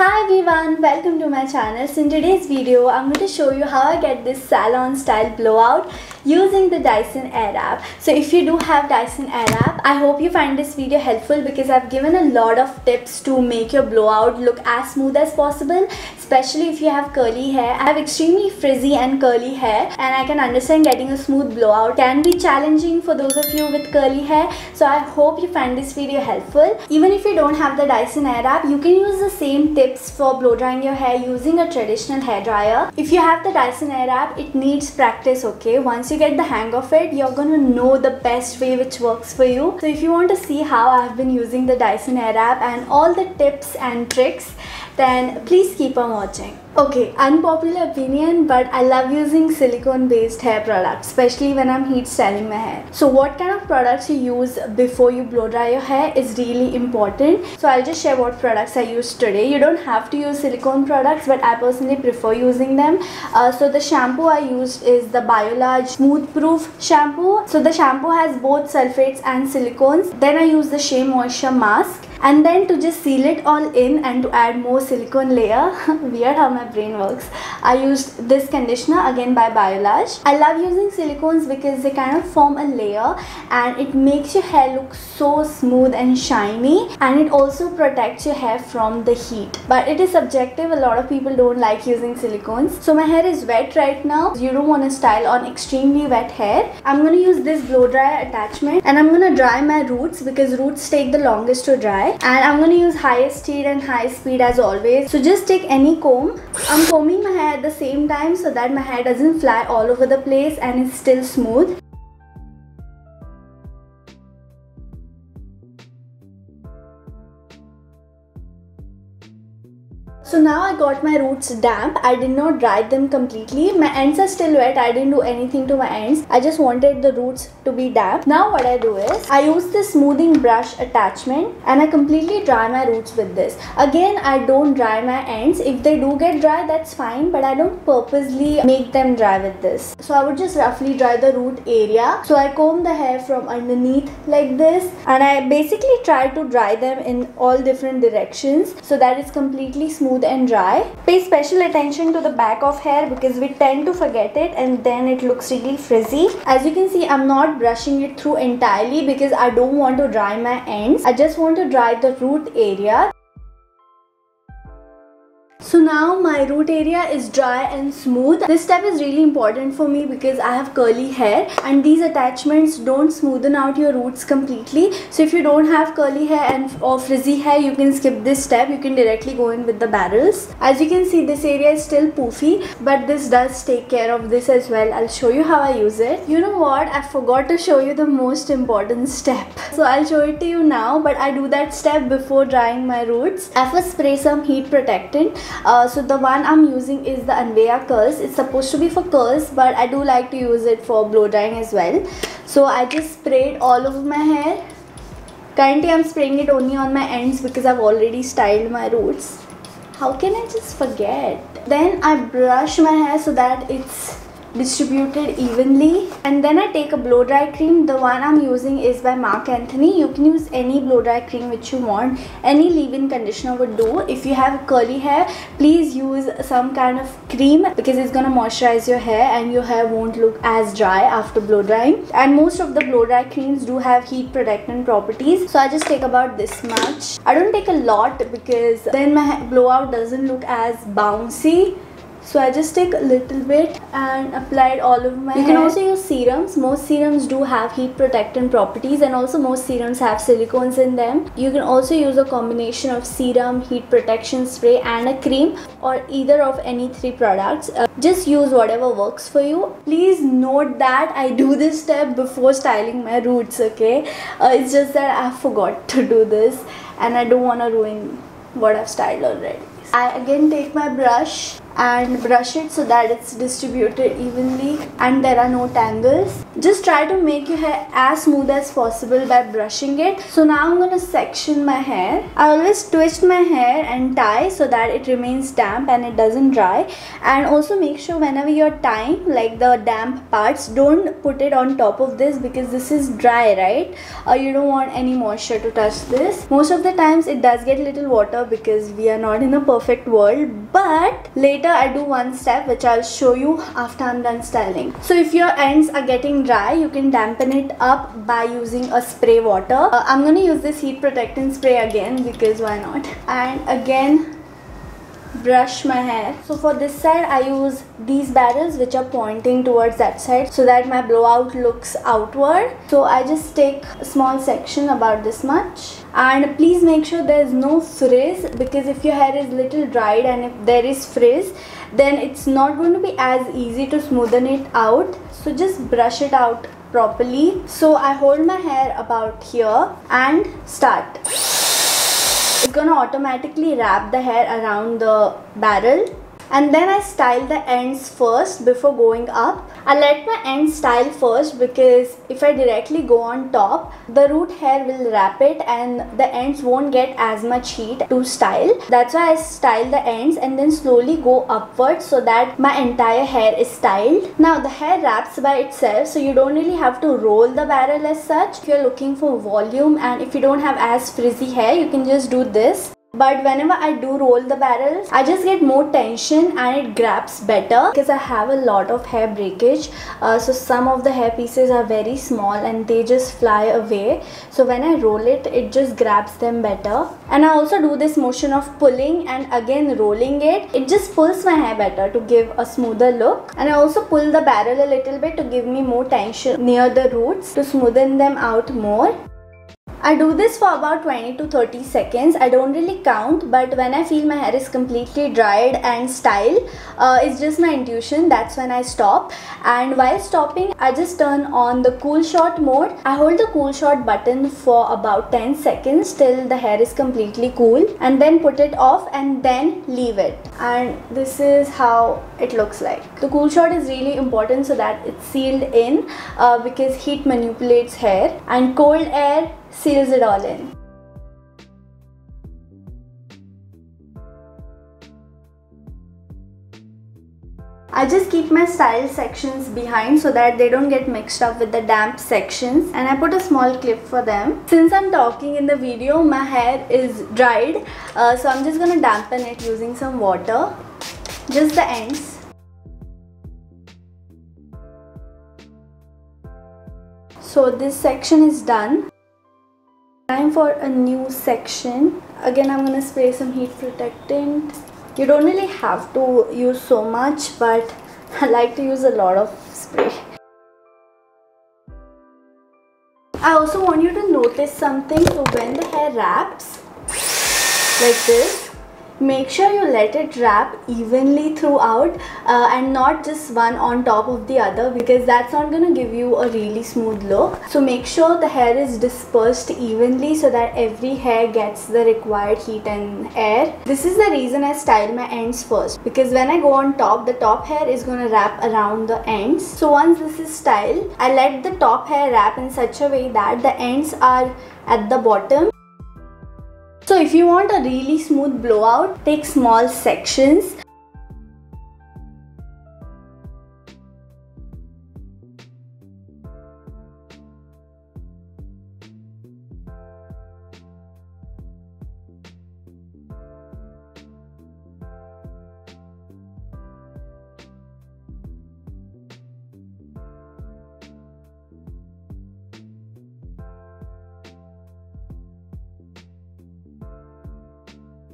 Hi everyone, welcome to my channel. So in today's video, I'm going to show you how I get this salon style blowout using the Dyson Airwrap. So if you do have Dyson Airwrap, I hope you find this video helpful because I've given a lot of tips to make your blowout look as smooth as possible, especially if you have curly hair. I have extremely frizzy and curly hair, and I can understand getting a smooth blowout can be challenging for those of you with curly hair. So I hope you find this video helpful. Even if you don't have the Dyson Airwrap, you can use the same tips for blow drying your hair using a traditional hair dryer. If you have the Dyson Airwrap, it needs practice, okay? Once you get the hang of it, you're gonna know the best way which works for you. So if you want to see how I've been using the Dyson Airwrap and all the tips and tricks, then please keep on watching. Okay, unpopular opinion, but I love using silicone based hair products, especially when I'm heat styling my hair. So what kind of products you use before you blow dry your hair is really important. So I'll just share what products I used today. You don't have to use silicone products, but I personally prefer using them. So the shampoo I used is the Biolage Smooth Proof shampoo. So the shampoo has both sulfates and silicones. Then I use the Shea Moisture mask. And then to just seal it all in and to add more silicone layer, weird how my brain works, I used this conditioner again by Biolage. I love using silicones because they kind of form a layer and it makes your hair look so smooth and shiny, and it also protects your hair from the heat. But it is subjective, a lot of people don't like using silicones. So my hair is wet right now. You don't want to style on extremely wet hair. I'm going to use this blow dryer attachment and I'm going to dry my roots because roots take the longest to dry. And I'm going to use highest heat and high speed as always. So just take any comb. I'm combing my hair at the same time so that my hair doesn't fly all over the place and it's still smooth. So now I got my roots damp. I did not dry them completely. My ends are still wet. I didn't do anything to my ends. I just wanted the roots to be damp. Now what I do is, I use this smoothing brush attachment and I completely dry my roots with this. Again, I don't dry my ends. If they do get dry, that's fine, but I don't purposely make them dry with this. So I would just roughly dry the root area. So I comb the hair from underneath like this, and I basically try to dry them in all different directions so that it's completely smooth and dry. Pay special attention to the back of hair because we tend to forget it and then it looks really frizzy. As you can see, I'm not brushing it through entirely because I don't want to dry my ends. I just want to dry the root area. So now my root area is dry and smooth. This step is really important for me because I have curly hair and these attachments don't smoothen out your roots completely. So if you don't have curly hair or frizzy hair, you can skip this step. You can directly go in with the barrels. As you can see, this area is still poofy, but this does take care of this as well. I'll show you how I use it. You know what? I forgot to show you the most important step. So I'll show it to you now, but I do that step before drying my roots. I first spray some heat protectant. So the one I'm using is the Anvea Curls. It's supposed to be for curls, but I do like to use it for blow drying as well. So I just sprayed all over my hair. Currently I'm spraying it only on my ends because I've already styled my roots. How can I just forget? Then I brush my hair so that it's distributed evenly, and then I take a blow dry cream. The one I'm using is by Marc Anthony. You can use any blow dry cream which you want. Any leave-in conditioner would do. If you have curly hair, please use some kind of cream because it's gonna moisturize your hair and your hair won't look as dry after blow drying. And most of the blow dry creams do have heat protectant properties, so I just take about this much. I don't take a lot because then my blowout doesn't look as bouncy. So I just take a little bit and apply it all over my hair. You can also use serums. Most serums do have heat protectant properties, and also most serums have silicones in them. You can also use a combination of serum, heat protection spray and a cream, or either of any three products. Just use whatever works for you. Please note that I do this step before styling my roots, okay? It's just that I forgot to do this and I don't want to ruin what I've styled already. I again take my brush and brush it so that it's distributed evenly and there are no tangles. Just try to make your hair as smooth as possible by brushing it. So now I'm gonna section my hair. I always twist my hair and tie so that it remains damp and it doesn't dry. And also make sure whenever you're tying, like the damp parts, don't put it on top of this because this is dry, right? You don't want any moisture to touch this. Most of the times it does get little water because we are not in a perfect world, but later I do one step which I'll show you after I'm done styling. So if your ends are getting dry, you can dampen it up by using a spray water. I'm gonna use this heat protectant spray again because why not? And again, brush my hair. So for this side I use these barrels which are pointing towards that side so that my blowout looks outward. So I just take a small section about this much, and please make sure there is no frizz, because if your hair is little dried and if there is frizz, then it's not going to be as easy to smoothen it out. So just brush it out properly. So I hold my hair about here and start. It's gonna automatically wrap the hair around the barrel, and then I style the ends first before going up. I let my ends style first because if I directly go on top, the root hair will wrap it and the ends won't get as much heat to style. That's why I style the ends and then slowly go upwards so that my entire hair is styled. Now the hair wraps by itself, so you don't really have to roll the barrel as such. If you're looking for volume and if you don't have as frizzy hair, you can just do this. But whenever I do roll the barrels, I just get more tension and it grabs better because I have a lot of hair breakage. So some of the hair pieces are very small and they just fly away. So when I roll it, it just grabs them better. And I also do this motion of pulling and again rolling it. It just pulls my hair better to give a smoother look. And I also pull the barrel a little bit to give me more tension near the roots to smoothen them out more. I do this for about 20 to 30 seconds. I don't really count, but when I feel my hair is completely dried and styled, it's just my intuition, that's when I stop. And while stopping, I just turn on the cool shot mode. I hold the cool shot button for about 10 seconds till the hair is completely cool, and then put it off and then leave it. And this is how it looks like. The cool shot is really important so that it's sealed in because heat manipulates hair and cold air seals it all in. I just keep my style sections behind so that they don't get mixed up with the damp sections, and I put a small clip for them. Since I'm talking in the video, my hair is dried, so I'm just gonna dampen it using some water, just the ends. So this section is done. Time for a new section. Again, I'm gonna spray some heat protectant. You don't really have to use so much, but I like to use a lot of spray. I also want you to notice something. So when the hair wraps like this, make sure you let it wrap evenly throughout and not just one on top of the other, because that's not going to give you a really smooth look. So make sure the hair is dispersed evenly so that every hair gets the required heat and air. This is the reason I style my ends first, because when I go on top, the top hair is going to wrap around the ends. So once this is styled, I let the top hair wrap in such a way that the ends are at the bottom. So if you want a really smooth blowout, take small sections.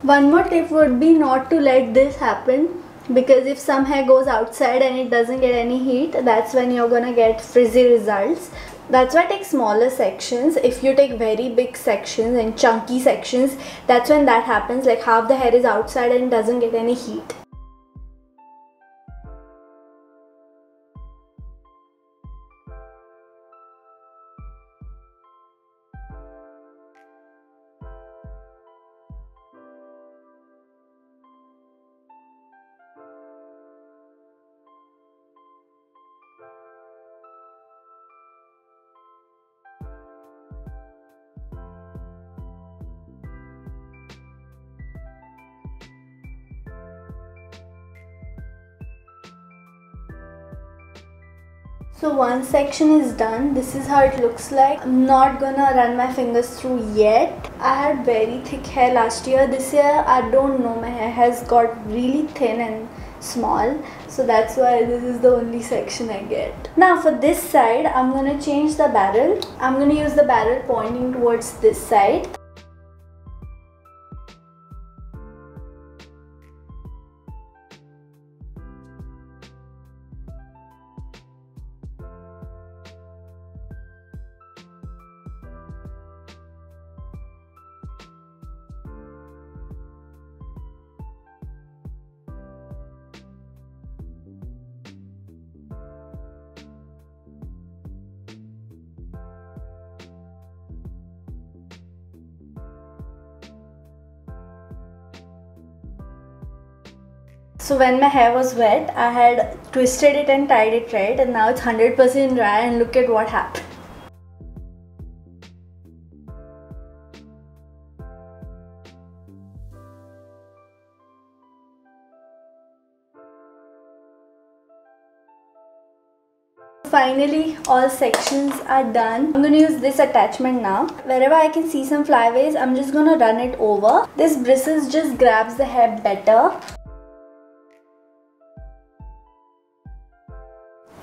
One more tip would be not to let this happen, because if some hair goes outside and it doesn't get any heat, that's when you're gonna get frizzy results. That's why take smaller sections. If you take very big sections and chunky sections, that's when that happens, like half the hair is outside and doesn't get any heat. So one section is done. This is how it looks like. I'm not gonna run my fingers through yet. I had very thick hair last year. This year, I don't know, my hair has got really thin and small. So that's why this is the only section I get. Now for this side, I'm gonna change the barrel. I'm gonna use the barrel pointing towards this side. So when my hair was wet, I had twisted it and tied it right, and now it's 100% dry, and look at what happened. Finally, all sections are done. I'm gonna use this attachment now. Wherever I can see some flyaways, I'm just gonna run it over. This bristles just grabs the hair better.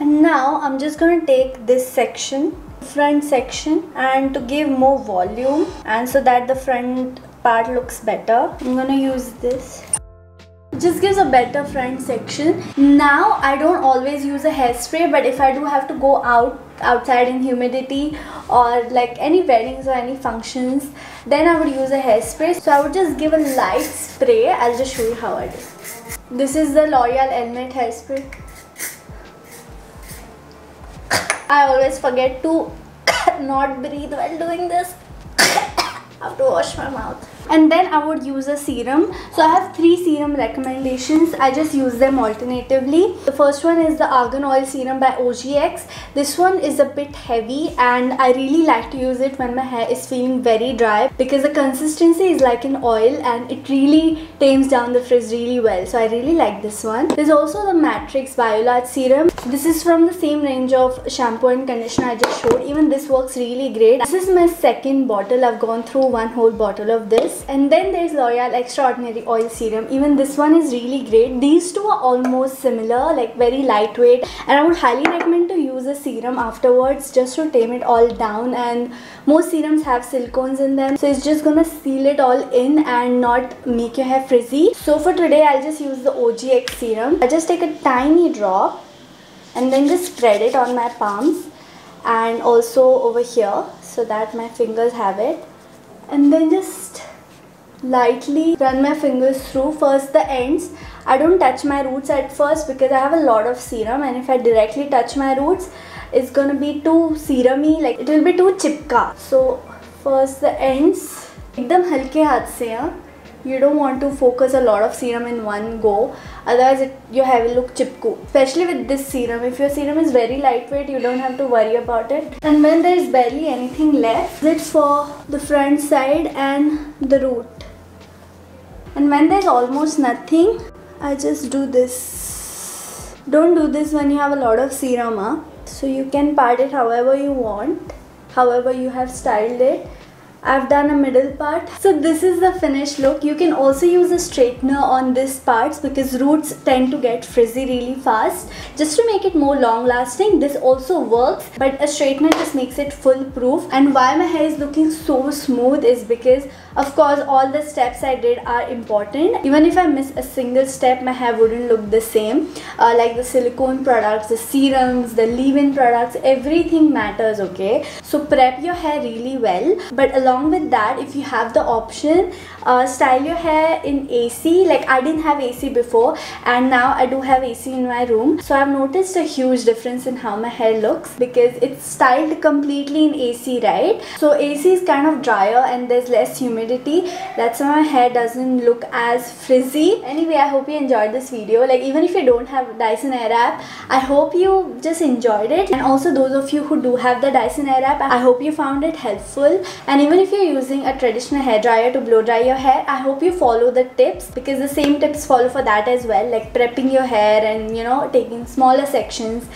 And now I'm just going to take this section, front section, and to give more volume and so that the front part looks better, I'm going to use this. It just gives a better front section. Now I don't always use a hairspray, but if I do have to go outside in humidity or like any weddings or any functions, then I would use a hairspray. So I would just give a light spray. I'll just show you how I do. This is the L'Oreal Elmet hairspray. I always forget to not breathe while doing this. I have to wash my mouth. And then I would use a serum. So I have 3 serum recommendations. I just use them alternatively. The first one is the Argan Oil Serum by OGX. This one is a bit heavy and I really like to use it when my hair is feeling very dry because the consistency is like an oil and it really tames down the frizz really well. So I really like this one. There's also the Matrix Biolarge Serum. This is from the same range of shampoo and conditioner I just showed. Even this works really great. This is my second bottle. I've gone through one whole bottle of this. And then there's L'Oreal Extraordinary Oil Serum. Even this one is really great. These two are almost similar, like very lightweight, and I would highly recommend to use a serum afterwards just to tame it all down. And most serums have silicones in them, so it's just gonna seal it all in and not make your hair frizzy. So for today I'll just use the OGX serum. I just take a tiny drop and then just spread it on my palms and also over here so that my fingers have it, and then just lightly run my fingers through first the ends. I don't touch my roots at first because I have a lot of serum, and if I directly touch my roots it's gonna be too serumy, like it will be too chipka. So first the ends, ekdam halke haath se, you don't want to focus a lot of serum in one go, otherwise your hair will look chipku. Especially with this serum, if your serum is very lightweight you don't have to worry about it. And when there is barely anything left, it's for the front side and the root. And when there's almost nothing, I just do this. Don't do this when you have a lot of serum, So you can part it however you want, however you have styled it. I've done a middle part. So this is the finished look. You can also use a straightener on these parts because roots tend to get frizzy really fast. Just to make it more long lasting, this also works, but a straightener just makes it foolproof. And why my hair is looking so smooth is because of course all the steps I did are important. Even if I miss a single step, my hair wouldn't look the same. Like the silicone products, the serums, the leave-in products, everything matters, okay? So prep your hair really well, but along with that, if you have the option, style your hair in AC. Like I didn't have AC before and now I do have AC in my room. So I've noticed a huge difference in how my hair looks because it's styled completely in AC, right? So AC is kind of drier and there's less humidity humidity. That's why my hair doesn't look as frizzy. Anyway, I hope you enjoyed this video. Like, even if you don't have Dyson Airwrap, I hope you just enjoyed it. And also those of you who do have the Dyson Airwrap, I hope you found it helpful. And even if you're using a traditional hairdryer to blow dry your hair, I hope you follow the tips, because the same tips follow for that as well, like prepping your hair and, you know, taking smaller sections.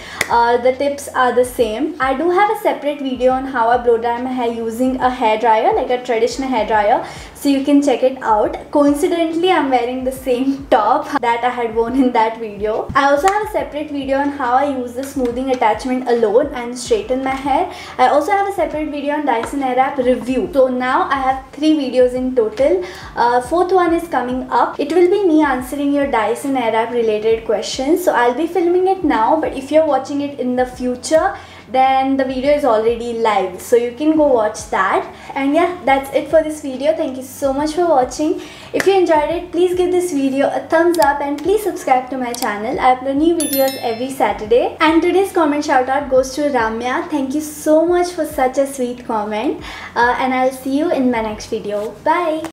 The tips are the same. I do have a separate video on how I blow dry my hair using a hairdryer, like a traditional hairdryer, so you can check it out. Coincidentally, I'm wearing the same top that I had worn in that video. I also have a separate video on how I use the smoothing attachment alone and straighten my hair. I also have a separate video on Dyson Airwrap review. So now I have 3 videos in total. Fourth one is coming up. It will be me answering your Dyson Airwrap related questions. So I'll be filming it now, but if you're watching it in the future, then the video is already live, so you can go watch that. And yeah, that's it for this video. Thank you so much for watching. If you enjoyed it, please give this video a thumbs up and please subscribe to my channel. I upload new videos every Saturday. And today's comment shout out goes to Ramya. Thank you so much for such a sweet comment, and I'll see you in my next video. Bye.